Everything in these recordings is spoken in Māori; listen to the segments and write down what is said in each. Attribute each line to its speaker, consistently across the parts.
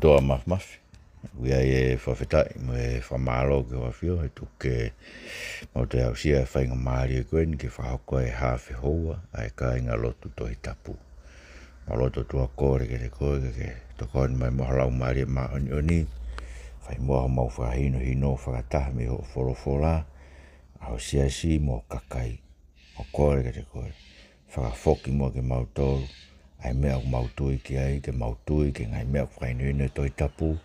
Speaker 1: Toa maf. Ia e whawhetai me whamalo ke whawhio he tuke mo te au sia e whainga maari e koen ke whahoko e hawhi hoa ai ka inga lotu tohi tapu. Ma loto tua kore ke te koe ke toko ni mai mohalau maari e maa oni oni whai moha mau whahino hino whakataha me ho wholofola au sia si mo kakai o kore ke te koe. Whakafoki mo ke mautolu ai mea mautui ki ai ke mautui ke ngai mea whaino hino tohi tapu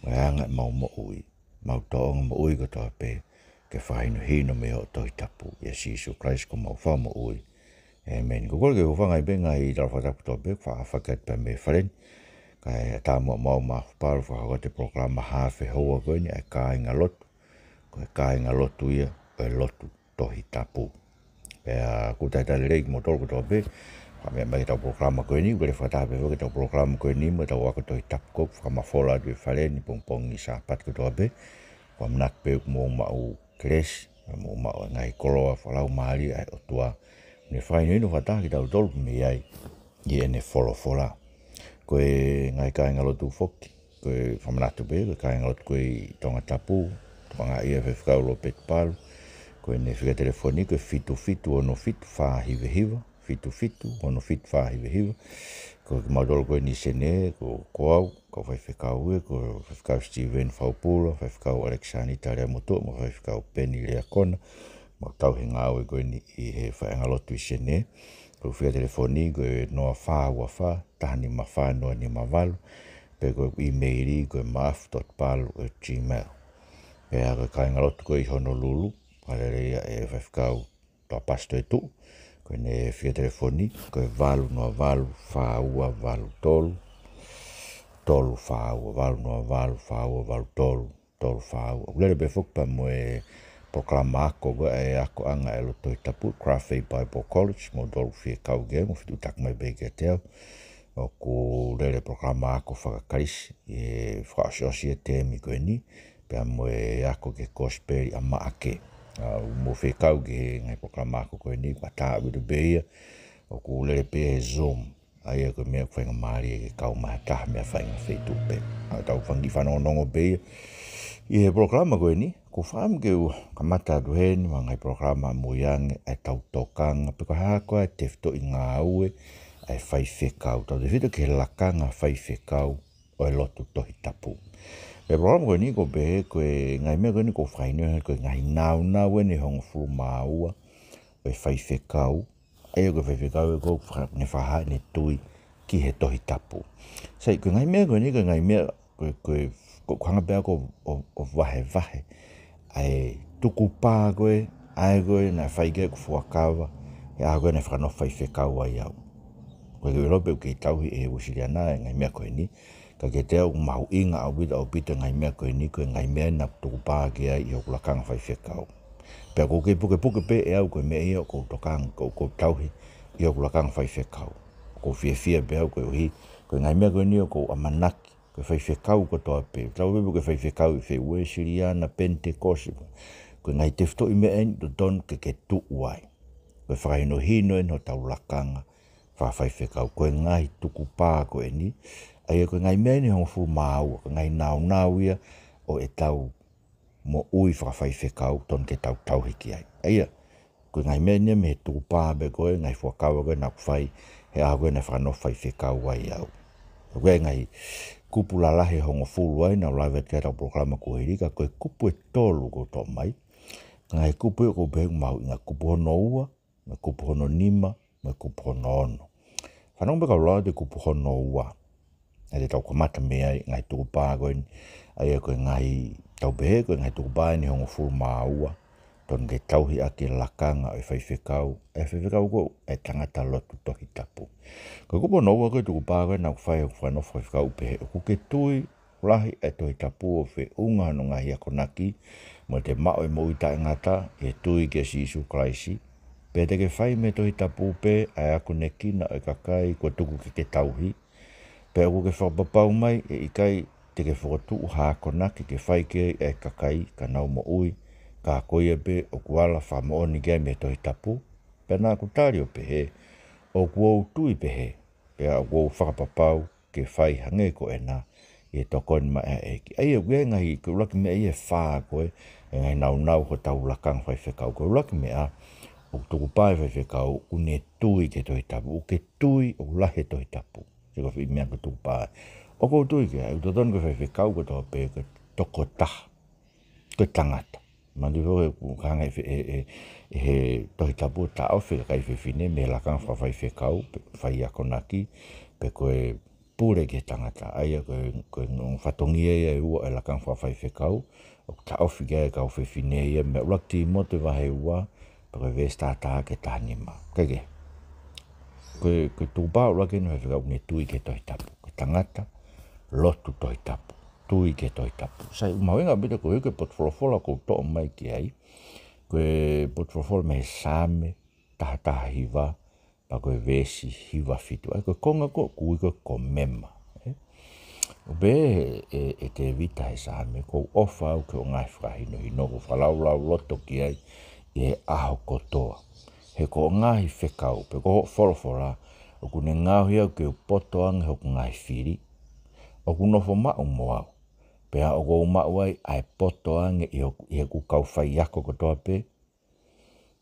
Speaker 1: Mai anga mau mo ui. Mau taonga mo ui ko toa pe. Ke whaino hino me ho tohi tapu. Ia Jesu Christ ko mau wha mo ui. Amen. Ko kore ke uwhanga i benga i tau whatapu toa pe. Whaafakat pa me wharen. Kai tā mua mau ma whaparu whakako te programa hawhi hoa koe ni ai kā inga lotu. Ko e kā inga lotu ia. Ko e lotu tohi tapu. Pea kutaitari reiki mo tolu ko toa pe. Kami mai tau programa koe ni, kore whatape ke tau programa koe ni, mo tau wako tohi tapu kop, whamafola atu e whare ni pongpong i sapat ko toa pe, whamnak pe mo mau kres, mo mau ngai koloa whalau maari ai o tua, ne whaino ino whata ki tau tolu me iai, i ene wholofola. Koe ngai kai ngalotu whoki, koe whamanatu pe, koe kai ngalotu koe tonga tapu, tonga ia whewhikau lo pet palu, koe ne whika telefoni, koe fitu ono fitu, wha hive hiva, fitu ono fitu wha hiva ko maudolo koe ni sene ko koau ko whaiwhikau ue ko whaiwhikau Steven Faupula whaiwhikau Alexani Tarea Moto mo whaiwhikau Penny Lea Kona mo tau he ngā ue koe ni i he whaengalotu i sene ko whika telefoni koe noa wha ua wha tahani ma wha noa ni ma walu pe koe emaili koe maaf.palu@gmail pe a koe kaengalotu koe i Honolulu Palerea e whaiwhikau toa pasto e tu koe ne whia telefoni, koe walu noa walu, whaua walu tolu, tolu whaua, walu noa walu, whaua walu tolu, tolu whaua. Ulere be whukpa mo e programa ako koe e ako anga e loto i tapu, Craft Bible College, mo tolu whia kau ge, mo whitu tak mai beke teo. O ku lere programa ako whakakarisi, e whaasiosi e temi koe ni, pia mo e ako ke kosperi ama ake. Mo whekau ki ngai programa ako koe ni pataa wiru beia o ku lere pe e Zoom ai koe mea whainga maari e ke kau maha taha mea whainga whetu pe tau whangi whanonongo beia i he programa koe ni ko whaam ke u kamata atu heni ma ngai programa mo iange ai tau tokanga pe ko hako ai tefto i ngā ue ai whai whekau tau te whita ke lakanga whai whekau o e lotu tohi tapu e programa koe ni ko be koe ngai mea koe ni ko whainio koe ngai nau e ne hongo furu maua koe whai whekau e koe whai whekau e koe ne whaha ne tui ki he tohi tapu sei koe ngai mea koe ni koe ngai mea koe hanga pēa ko o wahe ai tuku pā koe ai koe na whai kia ku fuakawa e a koe ne whakano whai whekau ai au koe koe lope ke tauhi e usiriana e ngai mea koe ni ka ke teo mahu inga au pita ngai mea koe ni koe ngai mea na tuku pā ke ai i o kulakanga whai whekau. Pea ko ke puke pe e au koe mea i o kou tokanga kou tauhi i o kulakanga whai whekau. Ko fia pe au koe uhi koe ngai mea koe ni o kou amanaki koe whai whekau ko toa pe. Tau pepe koe whai whekau i whai ue siriana Pentecost koe ngai tefto i mea eni to ton ke tu uai. Koe whakaino hino eno tau lakanga whai whekau koe ngai tuku pā koe ni ai koe ngai mea ni hongo fu mau koe ngai nau ia o e tau mo ui whakawhai whekau ton ke tau hiki ai. Aia, koe ngai mea ni me he tuku pā be koe ngai whakawa koe nak whai he a koe na whakano whai whekau ai au. Koe ngai kupu lalahe hongo fulu ai na live at kera programa ko hirika koe kupu e tolu ko to mai. Ngai kupu e ko behu mau inga kupu hono ua, me kupu hono nima, me kupu hono ono. Whanong beka ula te kupu hono ua. Ai te tau kamata mea ngai tuku pā koe ni. Ai koe ngai tau behe koe ngai tuku pā ni hongo furu maa ua. Ton ke tauhi ake lakanga e whai whekau. E whai whekau ko e tangata lotu tohi tapu. Koe kupu hono ua koe tuku pā koe nau whai o whanau whai whekau pehe. Ku ke tui lahi e tohi tapu o whe unga no ngahi ako naki. Mo te mao e mo ita ngata e tui ke Jesu Christ. Pe te ke whai me tohi tapu pe ai ako neki na e kakai ko tuku ke tauhi. Pea ko ke whakapapau mai e ikai te ke whakatu hako naki ke whai ke e kakai ka nau mo ui ka koia pe o kuala whamaoni kia me tohi tapu pea nā kutari o pehe o kuou tui pehe pea o kuou whakapapau ke whai hange ko e nā e tokon ma e ki ai e ngai ko laki me e fa ko e ngai nau ko tau lakang fai whekau ko laki me a o tuku pai fai whekau une tui ke toi tapu o ke tui o lahe toi tapu se ko whi mea ko tuku pai o ko tui ke ai utoton ko fai whekau ko toa pe ko toko taha ko tangata mandi ro e kanga e he toi tapu ta ofi kai fine me lakang fai whekau fai akonaki pe ko e pure ke tangata ai ko ngong fatongi e ua e lakang fai whekau o ta ofi ke ka ofi fine e me lakti mo te wahe ua pe vesta ta ke tanima kege ko tu ba laki no e ne tui ke toi tapu ko tangata lotu toi tapu tui ke toi tapu sai mauenga bita ko ke potfolfola ko to mai ki ai ko potfolfol me same ta hiva pa ko vesi hiva fitu ai ko konga ko ko mema be e te vita e same ko ofa o ke ngai frai no ko falau loto ki ai e aho kotoa he ko ngai whekau pe ko forofora o kune ngāhi au ke poto ang ho ngai whiri o kuno fo mao moa pe a o go mao ai ai poto ang e ku kau whai ako kotoa pe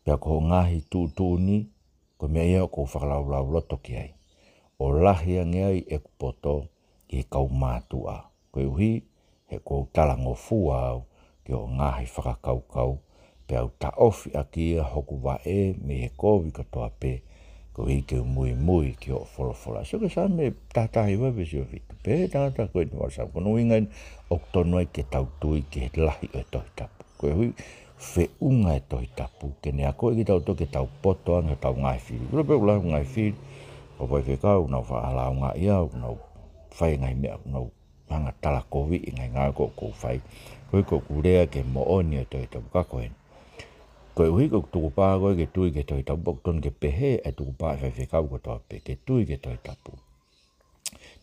Speaker 1: ko ngāhi tu ni ko me ia ko whakalau loto ki ai o lahi ang ai e ku poto e kau mātua ko uhi he ko talango fua au ki o ngāhi whakakau pe au ta ofi aki hoku wa e me he kovi katoa pe ko i ke mui ki o folofola so ke sa me tatahi wa vesi o vitu pe tata ko i wasa ko no ingan oktono ai ke tau tui ke lahi e tohi tapu ko hui fe unga e tohi tapu ke ne ako i ki tau to ke tau poto anga tau ngai whiri uro pe ula ngai whiri o vai ke kau nau wha ala o ngai iau nau whai ngai mea nau hanga tala kovi i ngai ngā ko whai ko kurea ke mo oni e tohi tapu kako hena ko hui ko tuku pā koe ke tui ke toi tapu ton ke pehe e tuku pā e whekau ko toa pe ke tui ke toi tapu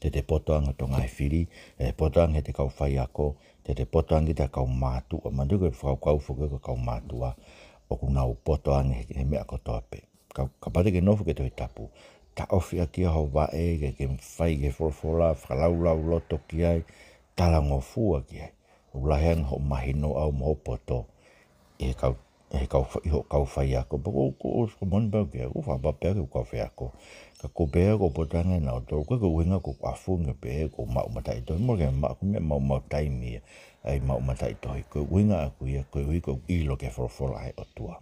Speaker 1: te potoanga to ngai whiri e potoanga te kau whai ako te potoanga te kau mātua mandu ko whakau whuke ko kau mātua o kunau potoanga he mea ko toa pe ka pate ke nofu ke toi tapu ta ofi aki hau wae ke whai ke whorwhora whakalau loto ki ai talango fua ki ai ulaheang ho mahino au mo poto e kau kau whai ako ko moni pau ke ko whapapea ke kau whai ako ka ko pea ko potanga na o tō ko winga ko afunga pe ko mau matai to mo ke mau taimi ai mau matai to ko winga aku ia ko wi ko ilo ke forfola ai o tua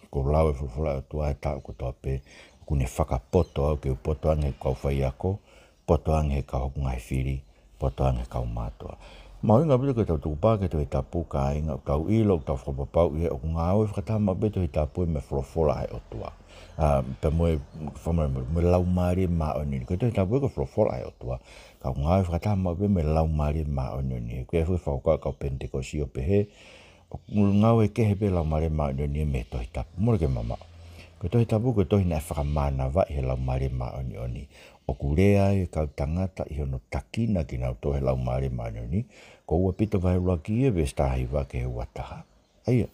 Speaker 1: ko lawe forfola o tua ta ko to pe ku ne whakapoto ke poto ane kau whai ako poto ane ka ngai whiri poto ane kau mātua mau inga bito ke tau tukupa ke toi tapu ka inga tau ilo tau whapapau i o ngā oi whakatama bito i tapu i me wholofola ai o tua pe moe lau maari maa o nini ko toi tapu i ko wholofola ai o tua ka ngā oi whakatama be me lau maari maa o nini ko e hui whauka ka penteko si o pehe ngā oi kehe be lau maari maa o nini me toi tapu mora ke mama ko toi tapu ko toi na whakamana wa i he lau maari maa o nini o kurea e kau tangata i hono takina ki nau tohe lau maari maa o nini ko ua pito vai laki e vestahi wa ke wataha. Aia,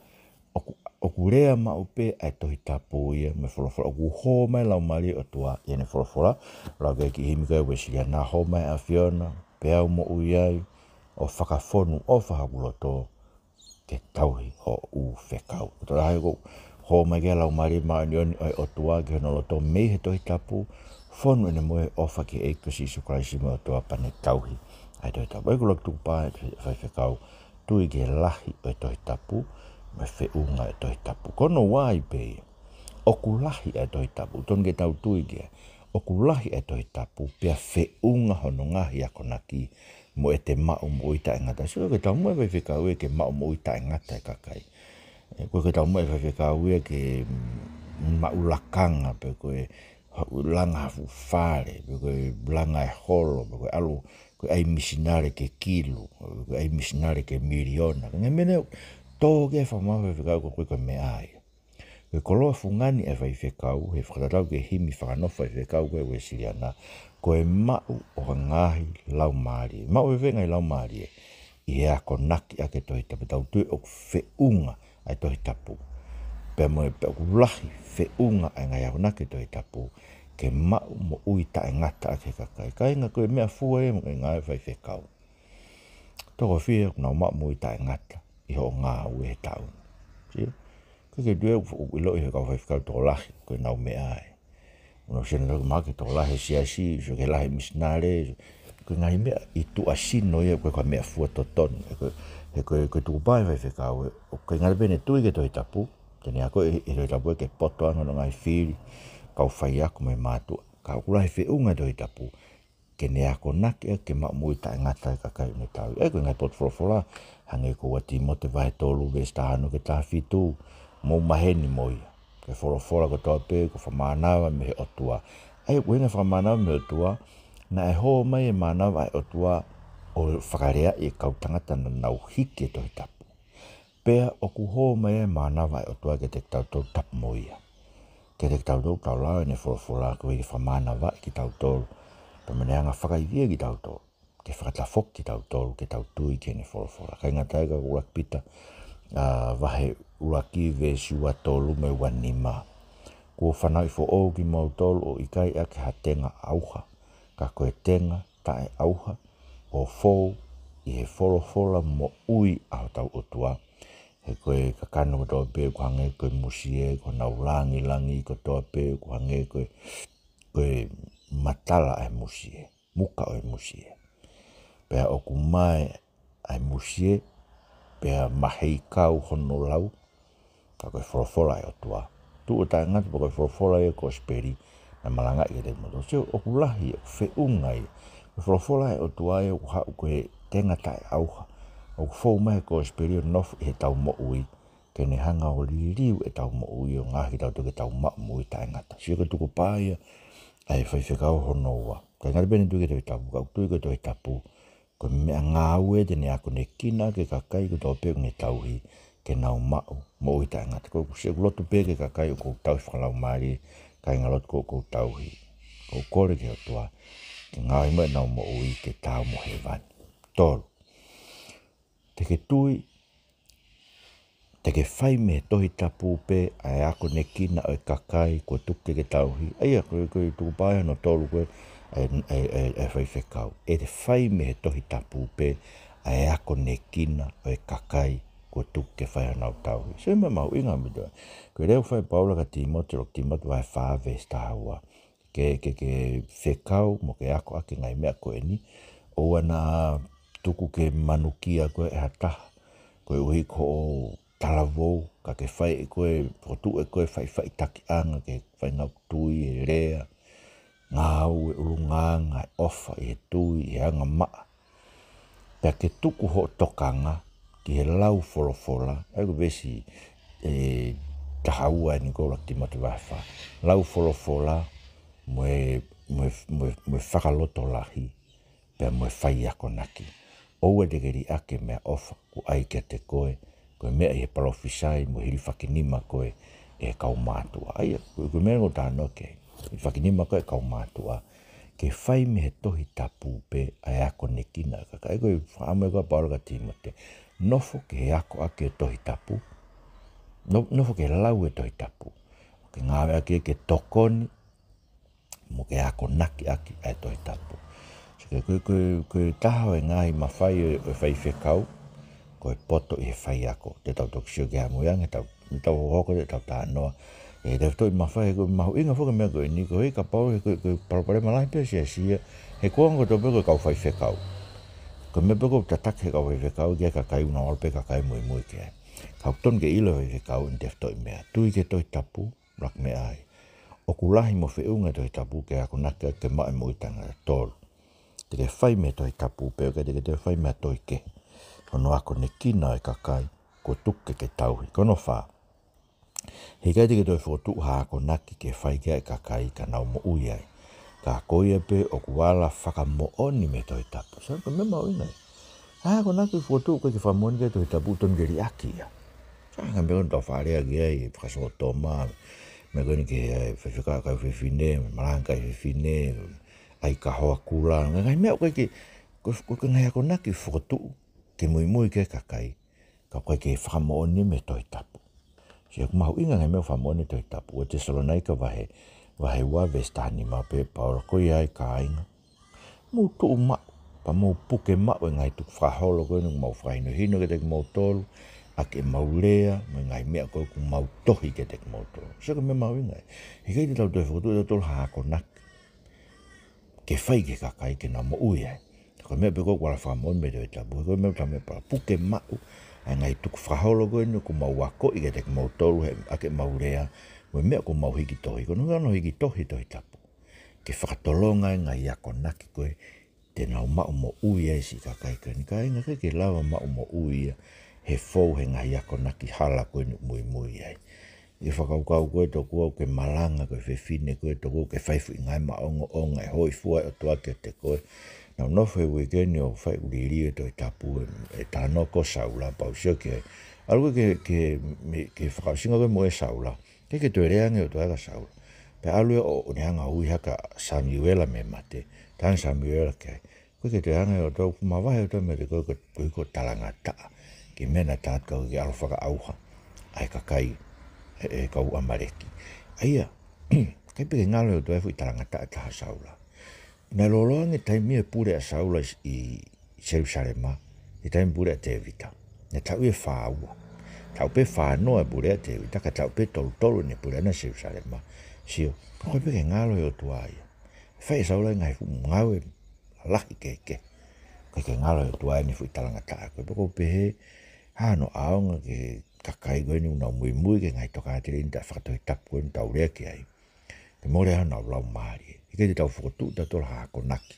Speaker 1: o kurea ma upe ai tohi tapu ia me wholofola. O ku ho mai lau mari o tua i ane wholofola. Lau ke ki himika e wesilia nā ho mai a Fiona, pea mo uiai, o whakafonu o whahakuloto ke tauhi o u whekau. Ko tora hai ko ho mai ke lau mari ma o tua ke hono loto mei he tohi tapu, fonu ene moe ofa ke eiko si sukraisi mo o tua pane tauhi. Ai toi tapu, ai kulak tuku pā e whekau, tui ke lahi o toi tapu, me whiunga e toi tapu. Kono wai pe, o ku lahi e toi tapu, ton ke tau tui ke, o ku lahi e toi tapu, pia whiunga hono ngahi ako naki, mo e te mao mo uita e ngata. Sio ke tau mo e whekau e ke mao mo uita e ngata e kakai. Koe ke tau mo e whekau e ke maulakanga, pe koe langa hafu whare, pe koe langa e holo, pe koe alu, ko ai misinare ke kilo, ko ai misinare ke miliona. Ngai mene tō ke whamawe whekau ko koe me ai. Koe koloa fungani e whai whekau, he whakatau ke himi whakanofa e whekau koe we siriana, koe mau o ngahi lau maari. Mau e whengai lau maari e, i ea ko naki ake tohi tapu, tau tui o whiunga ai tohi tapu. Pea moe pe o lahi whiunga ai ngai ako naki tohi tapu, ke mau mo uita e ngata ake kakai. Kai ngā koe mea fua e mo e ngāi whai whekau. Toko fia na ma mui tai ngata I ho ngā ue he tau. Ko ke due u ilo I ka whai whakau tō lahi ko nau mea ai. Uno sena tō maki tō lahi siasi, so ke lahi misinare, ko ngai mea I tu asino ia koe ka mea fua tō tonu. He koe tuku pai whai whakau e, o koe ngare bene tui ke toi tapu, tene a koe I toi tapu e ke poto anga no ngai whiri, kau whai aku mai mātua. Ka kurahi whiunga toi tapu, ke ne ako naki e ke ma mui tai ngata e kakai ne tau. E koe ngai pot wholofola, hange ko wati mo te vahe tōlu ve stahano ke tā whitu, mō maheni moi. Ke wholofola ko tō pē, ko whamānawa me he otua. Ai koe nga whamānawa me otua, na e ho mai e mānawa e otua o whakarea I kau tangata na nau hiki e tohi tapu. Pea o ku ho mai e mānawa e otua ke te tau tō tapu moia. Ke te tau tō tau lao e ne wholofola ko I whamānawa ki tau tōlu. Pamaneanga whakaivia ki tau tōlu. Ke whakatafok ki tau tōlu, ke tau tui ke ne wholofola. Kai ngā taiga urak pita, vahe uraki ve siua tōlu me wanima. Kua whanau I fo o ki mau tōlu o ikai a ke ha tenga auha. Ka koe tenga, tae auha, o fōu, I he wholofola mo ui au tau otua. He koe ka kano ko tō pē, ko hange koe musie, ko nau langi langi ko tō pē, ko hange koe matala ai musie, muka ai musie. Pea o ku mai ai musie, pea mahei kau hono lau, ka koe wholofola ai otua. Tu o tae ngata pa koe wholofola ai ko speri, na malanga I te moto. Seo o ku lahi, o whiungai, koe wholofola ai otua ai o ku hau koe tenga tae auha. O ku whou mai ko speri o nofu I he tau mo ui, ke ne hanga o liriu e tau mo ui o ngahi tau tuke tau ma mui tae ngata. Seo ka tuku pāia, ai whaiwhekau hono ua. Kai ngare bene tui ke toi tapu, kau tui ke toi tapu, ko mea ngā ue tene ako ne kina ke kakai ko tō pēk ne tauhi, ke nau mau, mo ui tae ngata. Ko se kulotu pēk ke kakai o kou tau whakalau maari, kai ngalot ko kou tauhi. Ko kore ke o tua, ke ngāi mai nau mo ui ke tau mo he vani. Tolu. Te ke tui, te ke whai me tohi tapu pē, ai ako ne kina o kakai, ko tuke ke tauhi. Aia, koe tuku pāia no tolu koe, ai whai whekau. E te whai me tohi tapu pē, ai ako ne kina o kakai, ko tuke whai anau tauhi. Se me mau inga mi doa. Koe reo whai paula ka Timoti, rok Timoti vai whāwe stahua. Ke whekau, mo ke ako ake ngai mea koe ni, o ana tuku ke manukia koe e hataha. Koe uhi ko o talavou, ka ke whai e koe, potu e koe whai taki anga, ke whai ngau tui e rea, ngau e urunganga, e ofa e tui, e anga maa. Pea ke tuku ho tokanga, ki he lau wholofola, aiku besi tahaua ni ko rakti matu wafa. Lau wholofola, moe whakaloto lahi, pea moe whai ako naki. Oua te keri ake mea ofa, ku aike te koe, koe mea I he palofisai, mo hiri whakinima koe, e kau mātua. Aia, koe mea ngo tāno ke, I whakinima koe e kau mātua. Ke whai me he tohi tapu pe, ai ako ne kina. Kakai koe whaamai koe paura ka Timote. Nofo ke he ako ake tohi tapu. Nofo ke lau e tohi tapu. Ke ngāwe ake ke tokoni, mo ke ako naki ake ai tohi tapu. Koe taha e ngāhi ma whai e whai whekau, koe poto I he whai ako, te tau tokisio ke hamuiang, e tau hoko te tau tānoa, e te toi ma whai, koe mahu inga whoka mea koe ni, koe ka pau, koe parapare malai pia sia, he kuanga koe tau peko kau whai whekau. Koe me peko tatak he kau whai whekau, kia kakai una orpe kakai mui ke. Kau ton ke ilo whai whekau, in te toi mea, tui ke toi tapu, rak mea ai. O kulahi mo whiunga toi tapu, ke ako naka ke mai muitanga tolu. Te ke whai me toi tapu peo, ke te whai me toi ke. Kono ako ne kina e kakai, ko tuke ke tauhi. Kono wha. He kai te ke toi whotu haa ko naki ke whai kia e kakai, ka nau mo ui ai. Ka koia pe o kuala whaka mo oni me toi tapu. Sa ko me mau inai. Haa ko naki whotu koe ke whamoni ke toi tapu ton geri aki ia. Sa ka me kon tau wharea kia i whakaso toma. Me koni ke whewhika kai whewhine, maranga kai whewhine, ai ka hoa kula, ngai mea koe ke ngai ako naki whokotu, ke mui ke kakai, ka koe ke whakamooni me toi tapu. Si aku mahu inga ngai mea whakamooni toi tapu, o te Salonaika wahe wa vestani ma pe paura koe ai ka ainga. Mu tu ma, pa mo puke mau ngai tu whaholo koe nung mau whaino hino ke te mau tolu, a ke mau lea, mo ngai mea koe ku mau tohi ke te mau tolu. Saka me mau ingai, he kei te tau te whakutu e tolu hako naki. Ke whai ke kakai ke na mo ui ai. Ko mea pe koe wala whamon me te tabu, koe mea tame pa puke mau, a ngai tu whaholo koe nung ku mau wako i ke te mau tolu, a ke mau lea, mo mea ku mau hiki tohi, ko nunga no hiki tohi tapu. Ke whakatolonga ngai ako naki koe, te nau mau mo ui ai si kakai koe, ni ka inga ke lawa mau mo ui he fau he ngai ako naki hala koe ni mui ai. I whakaukau koe toku au ke malanga koe whewhine koe toku ke whaifu i ngai maongo o ngai hoi fuai o tuake te koe. Nau nofu e wikeni o whai uriri e toi tapu e tāno ko saula pau sio ke. Aru ke whakausinga koe mo e saula. Ke toi reange o tuaka saula. Pe alue o neanga ui haka Samuela me mate. Tān Samuela ke. Koe ke toi ange o tau kumawahe o tau me te koe ko talanga taa. Ke mena tāt kau ke alo whaka auha. Ai kakai e kau amareki. Aia, kai peke ngalo o tau e fui talanga taa taha saula. Nā loloange taimi e pure a saula i Jerusalema. I taimi pure a Tevita. Ne tau e whaua. Tau pe whanoa e pure a Tevita. Ka tau pe tolu ne pure na Jerusalema. Sio, kai peke ngalo o tua ia. Whai saula ngai fu ngau e lahi keke. Kai ke ngalo o tua e ni fui talanga taa. Kai peko pehe hano aonga ke kakai koe ni unau mui ke ngai toka te rinta whakatoi tapu koe ni tau rea ki ai. Ke more hana lau maari. Ike te tau whakotu ta tola hako naki.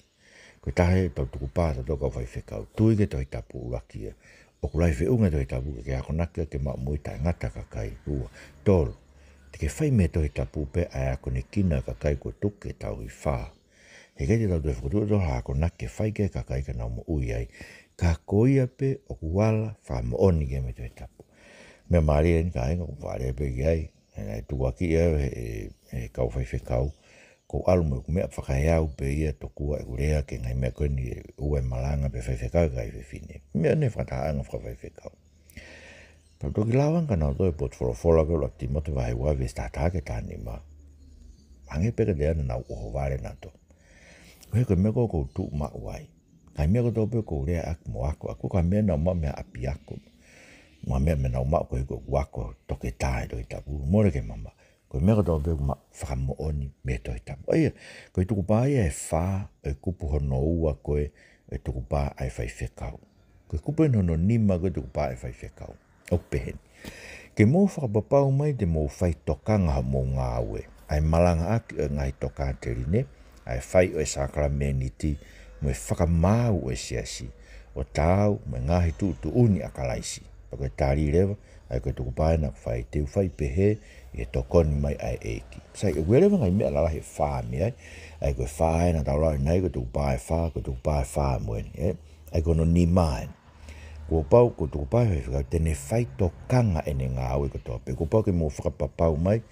Speaker 1: Koe tahe tau tuku pā ta toka whai whekau. Tui ke toi tapu uraki e. O kulai whiunga toi tapu ke hako naki ke mau mui tai ngata kakai. Ua, tolu. Te ke whai me toi tapu pe ai ako ni kina kakai ko tuke tau i whā. He kei te tau toi whakotu ta tola hako naki ke whai ke kakai ke nau mo ui ai. Ka koia pe o kuala wha mo oni ke me toi tapu. Mea maari e ni ka inga ku whaare pe ki ai. E tuaki e kau whai whekau. Ko alu mo ku mea whakaiau pe ia tokua e urea ke ngai mea koe ni ue malanga pe whai whekau kai whiwhine. Mea ne whakataanga whai whekau. Pau toki lawang ka nau toi pot wholofola ko lak timote wahe wawe statake tani ma. Hange peka te ana nau oho wale nato. Koe koe mea ko tu ma uai. Kai mea ko tope ko urea ak mo ako. Ako ka mea nau ma mea api ako. Mua mea nau ma koe ko wako toke tae doi tapu. More ke mama. Koe mea koto pe kuma whakamo oni me toi tapu. Aia, koe tuku pā ia e whā, e kupu hono ua koe, e tuku pā ai whai whekau. Koe kupu hono nima koe tuku pā ai whai whekau. Ok pehen. Ke mō whakapapau mai te mō whai tokanga mō ngā ue. Ai malanga aki o ngai toka te rine, ai whai o e sakrameniti, mo e whakamau o e siasi. O tāu, me ngahi tu uni akalaisi. Pako e tāri rewa, ai koe tuku pā na whai te whai pehe, e tokoni mai ai eiki. Sai e werewa ngai mea lalahi whaami ai. Ai koe whae na tau lai nei, koe tuku pāe whaa, koe tuku pāe whaa moeni. Ai koe no ni maen. Ko pau, koe tuku pāe whai whakau, tene whai tokanga ene ngā aue koe tope. Ko pau ke mō whakapapau mai,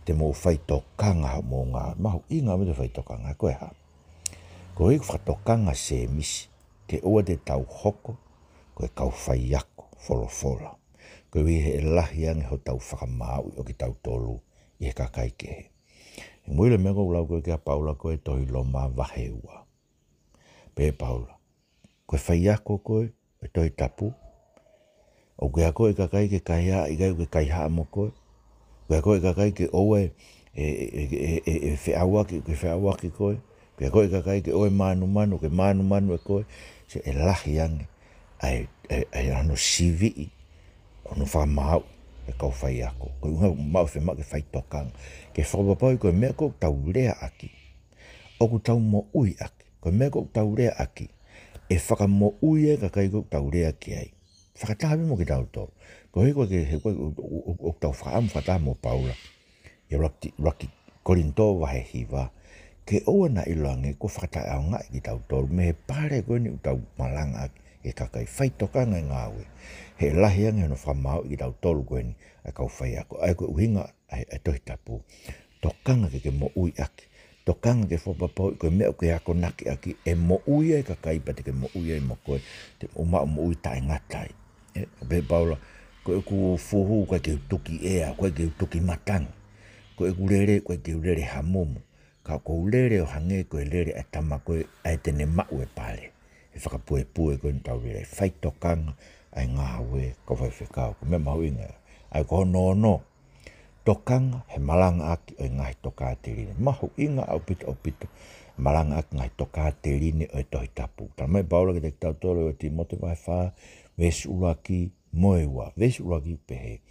Speaker 1: te mō whai tokanga mō ngā. Mahu i ngā me te whai tokanga, koe ha. Ko hiku whakatokanga se misi. Te ua te tau hoko, koe kau whai ako, wholofola. Koe wi he lahi ange ho tau whakamau o ki tau tolu i he kakai ke he. E muile mea kou lau koe kia Paula koe tohi loma wahe ua. Pe Paula, koe whai ako koe, e tohi tapu. O kia koe kakai ke kaihā, i kai koe kaihā mo koe. Koe koe kakai ke oe e whiawaki, koe whiawaki koe. Koe koe kakai ke oe manu, ke manu e koe. Se e lahi ange, ai ano sivi ono whamau e kau whai ako. Koe unga mau whema ke whai tokanga. Ke whakapapau koe mea kou tau rea aki. Oku tau mo ui aki. Koe mea kou tau rea aki. E whakamo ui e kakai kou tau rea ki ai. Whakatahawi mo ki tau tō. Koe koe ke he koe o tau whakaamu whakataha mo Paula. E raki korinto wahe hiwa. Ke oa na iloange ko whakataha au ngai ki tau tō. Me he pare koe ni tau malanga aki. E kakai whai tokanga ngāwe. He lahi ange no whamau i tau tolu koe ni a kau whai ako. Ai koe uhinga ai tohi tapu. Tokanga ke mo ui aki. Tokanga ke whapapau koe mea ke ako naki aki. E mo ui ai kakai pati ke mo ui ai mo koe. Te umau mo ui tai ngatai. Pe Paula, koe ku fuhu koe ke utuki ea, koe ke utuki matangi. Koe ku lere, koe ke lere hamumu. Ka kou lere o hange koe lere a tama koe ai tene mau e pale. e whakapue koe ni tau rei whai tokanga ai ngā ue ko whai whekau ko mea mau inga ai ko no tokanga he malanga aki o ngahi toka te rine mahu inga au pito malanga aki ngahi toka te rine o tohi tapu ta mai paula ke te tau tolo o ti mote vai wha vesu uraki moewa vesu uraki pehe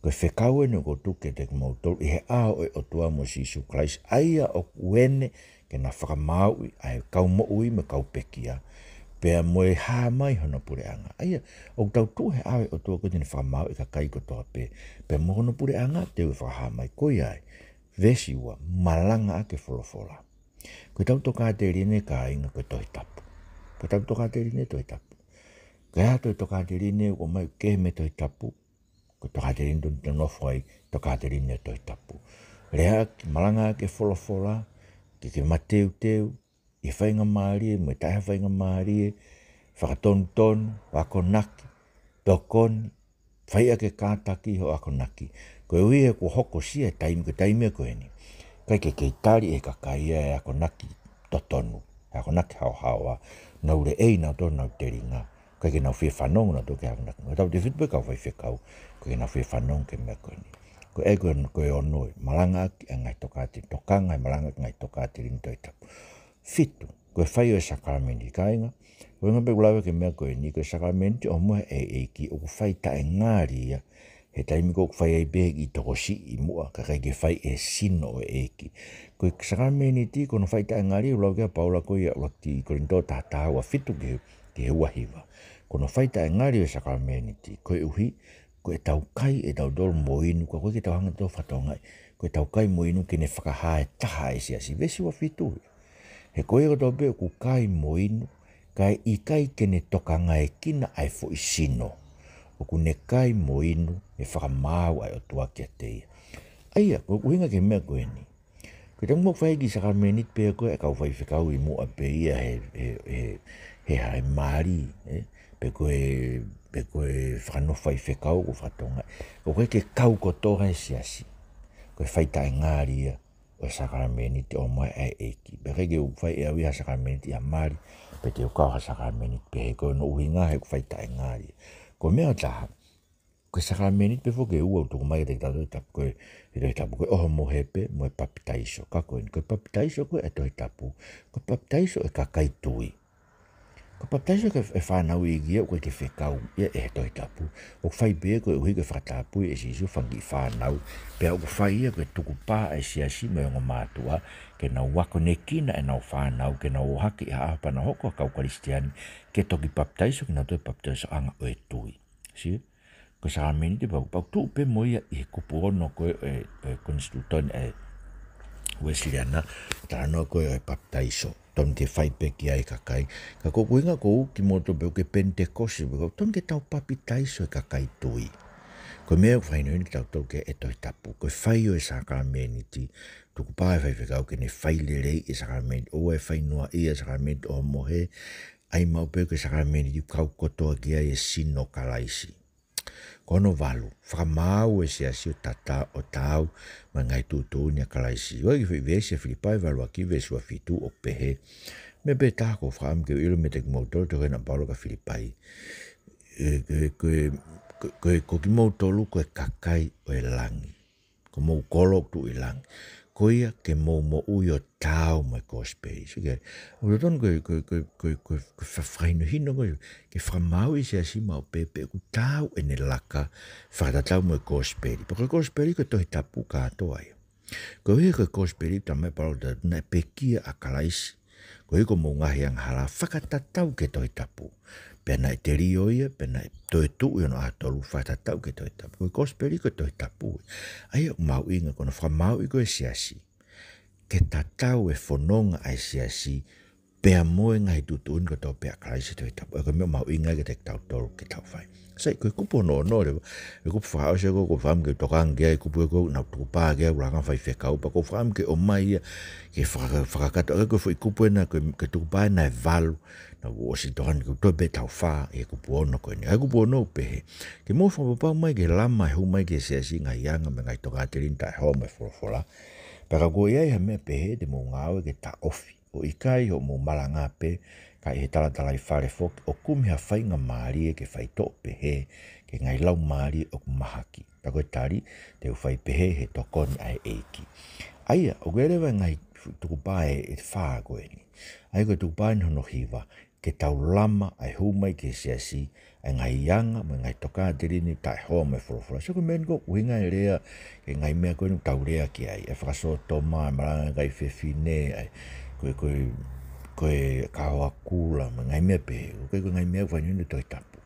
Speaker 1: ko whekau ene ko tuke te mau tolu i he ao e o tua mo Sisu Christ aia o kuene ke na whakamau ai kau mo ui me kau pekia pea moe ha mai hono pureanga. Aia, o tau tu he awe o tua koe whamau i ka kai ko toa pe mo hono pureanga te ui whaha mai koi ai. Vesi ua malanga ake wholofola. Koe tau toka te rine ka inga koe tohi tapu. Koe tau toka te rine tohi tapu. Koe ha toi toka te rine o mai ke me tohi tapu. Koe toka te rine te nofoi toka te rine tohi tapu. Rea malanga ake wholofola ke mateu teu i whainga maarie, mo i taha whainga maarie, whakatonu, wakonaki, tokoni, whai ake kātaki ho wakonaki. Koe ui e ko hoko sia taimi, ko taimi e koe ni. Kai ke keitari e kakai e wakonaki totonu, wakonaki hao hawa, naure ei nau tō nau te ringa. Kai ke nau whia whanong nau tō ke wakonaki. Koe tau te whitpe kau whai whekau, koe ke nau whia whanong ke mea koe ni. Koe e koe onoi, malanga aki e ngai tokati, tokanga e malanga aki ngai tokati rin toi tapu. Fitu, koe whai o e sakramenti kainga, koe ngape ulawe ke mea koe ni, koe sakramenti o mua e ki o ku whai ta e ngāri ia, he taimi ko ku whai e behe i toko si i mua, ka kai ke whai e sino o e ki. Koe sakramenti kono whai ta e ngāri, ulawe ke paula koe ia wakti korinto tātāua fitu ke uahiwa. Kono whai ta e ngāri o sakramenti, koe uhi, koe tau kai e tau dolo moinu, koe ke tau hanga tau whatongai, koe tau kai moinu ke ne whakaha e taha e siasi, vesi wa fitu. He koe o tau pe ku kai moinu, kai i kai kene tokanga e kina ai fo i sino. O ku ne kai moinu e whakamau ai o tua kia teia. Aia, ko kuhinga ke mea koe ni. Koe tangu mok whai ki sakamenit pe koe e kau whai whikau i mua pe ia he hae maari. Pe koe whanowhai whikau ko whatonga. Ko koe ke kau kotoha e siasi. Koe whai tae ngāri ia. O sakramenti o mai ai eki. Peke ke uwhai e awi ha sakramenti a mari, pe te ukau ha sakramenti pe he koe no uhi ngā he uwhai tae ngāri. Ko mea taha, koe sakramenti pe fo ke ua utuku mai te tato tapu koe oho mo hepe mo e papitaiso. Ka koe ni koe papitaiso koe e tohi tapu. Koe papitaiso e kakai tui. Koe papitaiso e whanau i gia koe ke whekau ia e tohi tapu. O whai bea koe uhi koe whatapu e sisu whangi whanau. Pea o whai ia koe tuku pā e siasi me o mātua ke nau wako ne kina e nau whanau ke nau haki a ahapana hoko a kau karistiani ke toki papitaiso ke nau toi papitaiso anga o e tui. Si? Koe sakramenti pau tu pe mo ia i kupu ono koe e konstitutoni e Wesleyana tāno koe e papitaiso. Ton ke whai peki ai kakai. Ka koko inga ko uki moto pe uke Pentekosi. Ton ke tau papitaiso e kakai tui. Ko mea whai no ni tau tau ke e tohi tapu. Ko whai o e sakramenti. Tuku pāe whai whekau ke ne whai lerei e sakramenti. O e whai noa i e sakramenti o mohe. Ai mau pe ke sakramenti kau kotoa ki ai e sino kalaisi. Kono walu, whakamau e siasi o tata o tau ma ngai tūtou ni a kalaisi. Wai ki vesi a Filipai walu aki vesi wa fitu o pehe. Me pe tāko whakam ke ilo me te kumautoro te koe Paulo ka Filipai. Ko ki mautolu koe kakai o e langi. Ko mau kolo tu i langi. Ko ia ke mau mo ui o tau mai kospei. So ke, o ton koe whawhaino hino koe, ke whamau i se asi mau pepe, ku tau e ne laka whakatatau mai kospei. Pa koe kospei koe tohi tapu kātoa ia. Ko ia koe kospei tamai paro ta na pekia a kalaisi. Ko ia ko mau ngahi ang hala whakatatau ke tohi tapu. Pena e te rio ia, pena e toi tu i ono atolu whatatau ke toi tapu. Koe kosperi koe toi tapu. Ai o mau inga kono whamau i koe siasi. Ke tatau e whanonga ai siasi, pea moe ngai tutuun ko tau pea kalaisi toi tapu. Koe mea mau inga ke te tau tolu ke tau whai. Sai koe kupo no rewa. E kupo whakao se ko whaam ke tokang kia, e kupo e ko nau tuku pā kia, urakan whai whekau, pa ko whaam ke o mai ia, ke whakakato, e koe whai kupo e na, ke tuku pā e na e valu, na o si tohan ke toi be tau wha, e kupo ono koe ni, e kupo ono pehe. Ke mo whapapau mai ke lama e hu mai ke siasi ngai yanga, me ngai toka te rinta e hoa me wholofola. Paka koe iai ha mea pehe, te mo ngāwe ke ta ofi, o ikai ho mo malanga pe, ka he tala I whare foki o kumea whainga maari ke whai tō pehe ke ngai lau maari o kumahaki. Tako tari te whai pehe he tokoni ai eiki. Aia, o gerewa ngai tukupae e whaa koe ni. Ai koe tukupae ni hono hiwa ke tau lama ai humai ke siasi ai ngai yanga me ngai toka te rini tai hoa me whorofora. So koe meni ko winga e rea ke ngai mea koe ni tau rea ki ai. E whakasoto maa, maranga ngai whewhine ai. Koe kawa kula me ngai mea pehe. Koe ngai mea whanyu toi tapu.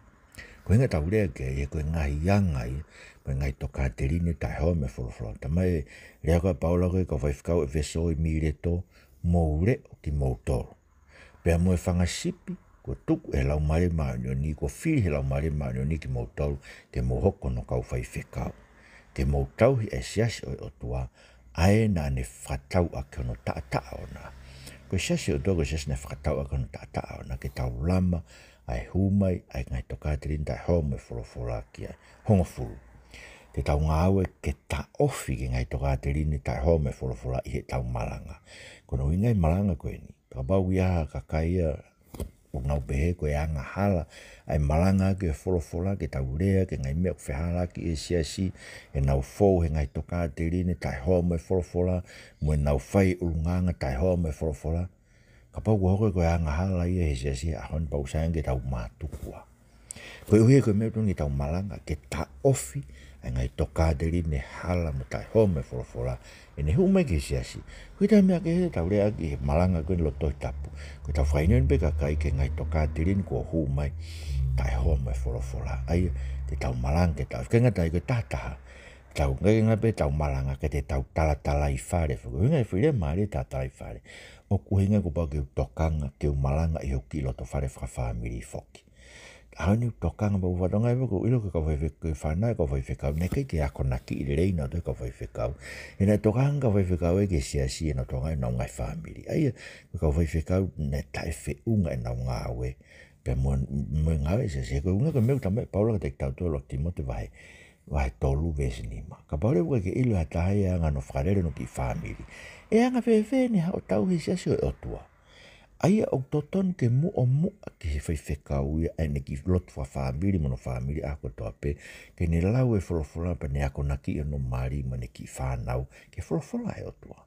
Speaker 1: Koe inga tau rea ke e koe ngai yanga i me ngai toka te rini tai hoa me whorofora. Tamai rea koe paula koe ka whaifkau e veso I mireto moure o ki moutoro. Pea moe whangasipi, ko tuku e lau mare maunioni, ko whiri he lau mare maunioni ki moutoro, ke mohoko no kau whaifekau. Ke moutauhi e siasi o otua, ae na ne whatau a ke ono taa ona. Ko siasi o togo siasi ne whatau a ke ono taa ona, ke tau lama, ai humai, ai ngai toka te rinta e home whorofora ki ai, hongo furu. Te tau ngāwe ke ta ofi ki ngai toka te rinta e home whorofora I he tau malanga. Kono ingai malanga koe ni. Kabau ia kakaia o nau pehe koe anga hala ai malanga ke whorofora ke tau rea ke ngai mea whehara ki e siasi e nau fōu he ngai toka te rini tai hoa me whorofora mo e nau whai urunganga tai hoa me whorofora. Kapau kua hoko koe anga hala ia he siasi a hon pau sayang ke tau mātukua. Koe uhi koe mea tungi tau malanga ke ta ofi ai ngai toka te rini hala mo tai hoa me whorofora e ne humai ke siasi. Koe tai mea ke he tau rea ki he malanga koe lo toi tapu. Koe tau whainuen pe kakai ke ngai toka te rini kua humai tai hoa me whorofora. Ai te tau malanga ke tau. Kenga tai koe tataha. Tau ngai pe tau malanga ke te tau tala I whare. Koe ngai whire maari tala I whare. O kuhinga ko pau ke tokanga ke malanga I hoki lo to whare whakawhamiri foki. Aoni tokanga pa uwhatonga iwa ko ilo ke ka whaifekau whanai ka whaifekau ne kei ke ako naki I le reina toi ka whaifekau. E nei tokanga ka whaifekau e ke siasi e no tonga I nau ngai whamiri. Aia ka whaifekau ne tae whiunga E nau ngāwe. Pea mua ngāwe siasi e koe unga ka meu tamai paula ka te tau tolo Timote wahe tolu vesi nima. Ka paule uka ke ilo hatahe anga no whakarere no ki whamiri. E anga whewhe ni hao tau he siasi o otua. Aia o toton ke mua ki he whaifekau ia e ne ki lotu whamiri mono whamiri ako toa pe ke ne lau e whorofora pa ne ako naki no maari ma ne ki whanau ke whorofora e otua.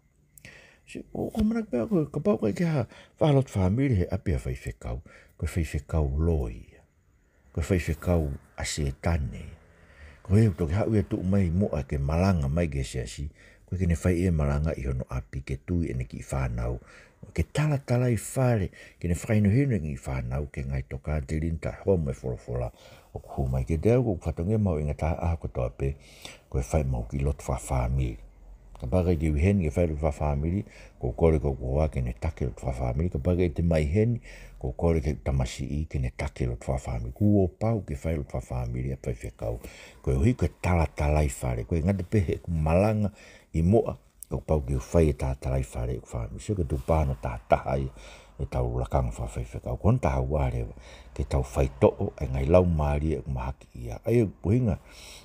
Speaker 1: O manak pēr koe ka pau koe ke ha whalot whamiri he api a whaifekau koe whaifekau loi koe whaifekau asetane koe e toki hau e tuu mai mua ke malanga mai ke siasi koe ke ne whai e malanga I hono api ke tui e ne ki whanau ke tala I whare ke ne whaino hino I whanau ke ngai toka te rinta home e whorofora o kuhumai ke deo ko whatonge mau inga taha aha ko toa pe koe whai mau ki lot whamiri. Ka pakai ki uheni ke whai lot whamiri ko kore ko kua ke ne take lot whamiri ka pakai te mai heni ko kore ke tamasi I ke ne take lot whamiri kuo pau ke whai lot whamiri a whai whekau koe hui koe tala I whare koe ngate pehe ku malanga I moa ko pau ki whai e tala I whare ku whamiri so ke tu pāno taha e tau lakanga whawhai whekau kon taha warewa ke tau whai to'o e ngai lau maari e kumahaki ia ai puhinga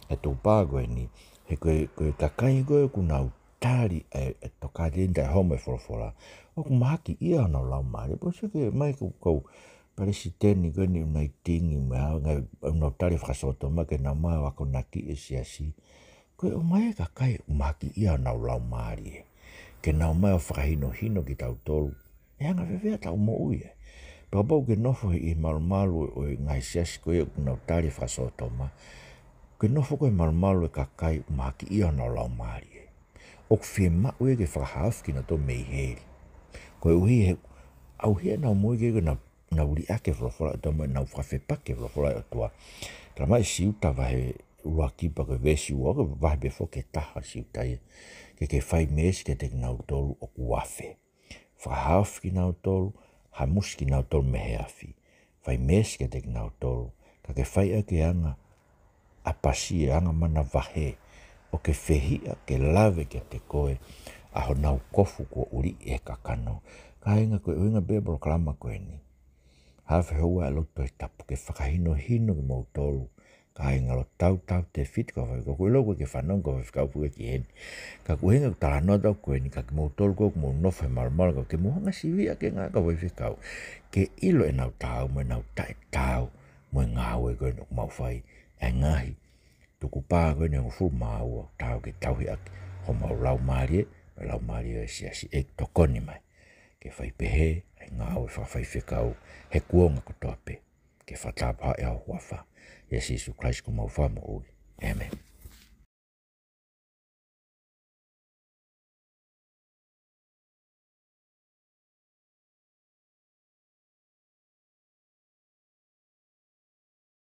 Speaker 1: e tu pāgoe ni he koe kakai koe kunau tari e toka rinta e home whorofora o kumahaki ia no lau maari po se ke mai kou paresiteni koe ni unai tingi mea ngai unau tari whakasoto ma ke nau maa wako naki e siasi koe o mai kakai kumahaki ia no lau maari ke nau mai o whakahino ki tau tolu e anga whewhea tau mo ui e. Pau pau ke nofo I malumalu o ngai siasi koe unau tari whakasoto ma ke nofo koe malumalu e kakai kumahaki ia no lau maari e. O kwhi mau e ke whakahawhi ki na tō mei heri. Koe uhi he au hea nau moi ke na uri ake whorofora tō mai nau whawhepake whorofora o toa. Ka mai siuta wahe uakipa koe vesi ua koe wahe befo ke taha siuta ia. Ke whai mesi ke te nau tolu o kuafe. Whakahawhi ki nau tolu, hamusi ki nau tolu mehe awhi. Whai mesi ke te nau tolu, ka ke whai ake anga apasi e anga mana wahe. O ke whehia, ke lawe ke te koe, aho nau kofu ko uri e kakano. Ka inga koe uinga bebro klama koe ni. Hawhi hoa e loto e tapu ke whakahino hino ki mau tolu. Ai ngalo tau te fit ko ko lo ko ke fanon ko ka pu ke en ka ku henga ta no da ko ni ka mo tol ko mo no fa mal mal ko ke mo nga si vi ke nga ka fi ka ke ilo e na tau mo na tau mo nga we ko no mau fai e ngahi tu ku pa ko ni fu ma o tau ke tau ya ho mau lau mari e si e to koni mai ke fai pe he nga o fa fai fi ka he kuonga ko tope ke fa ta pa e ho fa Yesu Christ como famo. Amen.